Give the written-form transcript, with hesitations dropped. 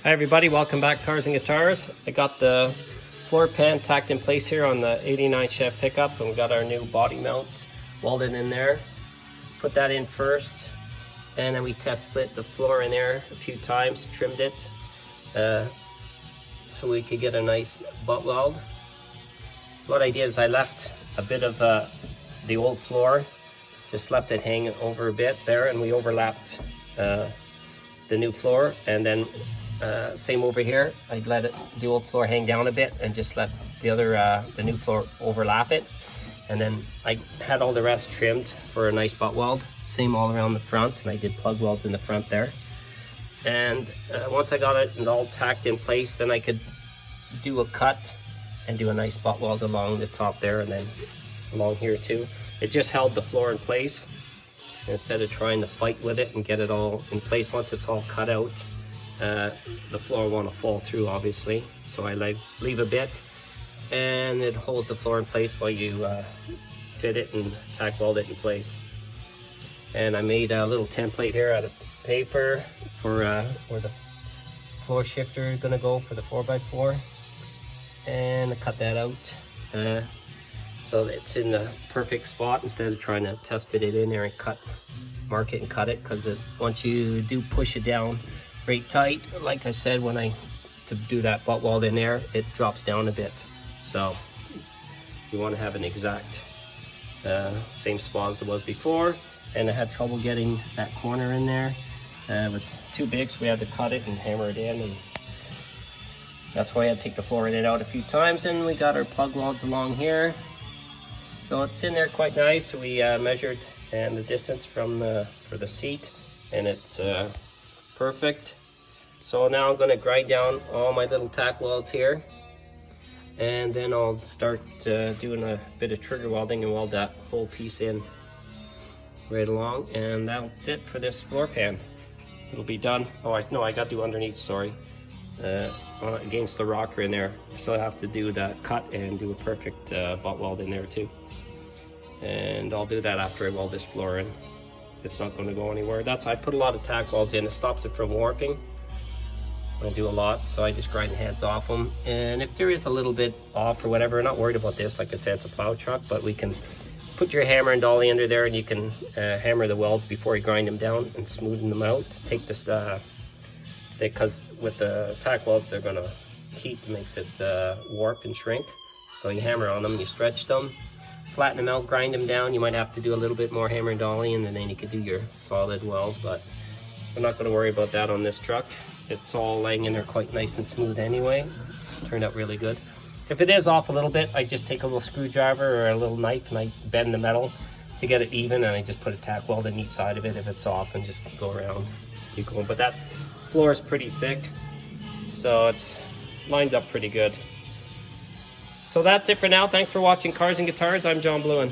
Hi everybody, welcome back Cars and Guitars. I got the floor pan tacked in place here on the 89 Chevy pickup, and we got our new body mount welded in there. Put that in first, and then we test fit the floor in there a few times, trimmed it so we could get a nice butt weld. What I did is I left a bit of the old floor, just left it hanging over a bit there, and we overlapped the new floor, and then same over here. I let the old floor hang down a bit and just let the new floor overlap it. And then I had all the rest trimmed for a nice butt weld. Same all around the front, and I did plug welds in the front there. And once I got it all tacked in place, then I could do a cut and do a nice butt weld along the top there, and then along here too. It just held the floor in place instead of trying to fight with it and get it all in place. Once it's all cut out, the floor want to fall through, obviously, so I leave a bit, and it holds the floor in place while you fit it and tack weld it in place. And I made a little template here out of paper for where the floor shifter is going to go for the 4x4, and I cut that out so that it's in the perfect spot instead of trying to test fit it in there and mark it and cut it, because once you do push it down very tight, like I said, to do that butt weld in there, it drops down a bit. So you want to have an exact same spot as it was before. And I had trouble getting that corner in there. It was too big, so we had to cut it and hammer it in, and that's why I had to take the floor in and out a few times. And we got our plug welds along here, so it's in there quite nice. We measured and the distance for the seat, and it's perfect. So now I'm going to grind down all my little tack welds here, and then I'll start doing a bit of trigger welding and weld that whole piece in right along, and that's it for this floor pan. It'll be done. Oh, I got to do underneath, sorry, against the rocker in there. I still have to do the cut and do a perfect butt weld in there too, and I'll do that after I weld this floor in. It's not going to go anywhere. I put a lot of tack welds in. It stops it from warping. I do a lot, so I just grind the heads off them. And if there is a little bit off or whatever, I'm not worried about this. Like I said, it's a plow truck, but we can put your hammer and dolly under there, and you can hammer the welds before you grind them down and smoothen them out. Take this, because with the tack welds, they're gonna heat makes it warp and shrink. So you hammer on them, you stretch them, flatten them out, grind them down. You might have to do a little bit more hammer and dolly, and then you could do your solid weld, but I'm not going to worry about that on this truck. It's all laying in there quite nice and smooth anyway. Turned out really good. If it is off a little bit, I just take a little screwdriver or a little knife and I bend the metal to get it even, and I just put a tack weld on each side of it if it's off, and just go around, keep going. But that floor is pretty thick, so it's lined up pretty good. So that's it for now. Thanks for watching Cars and Guitars. I'm John Bluen.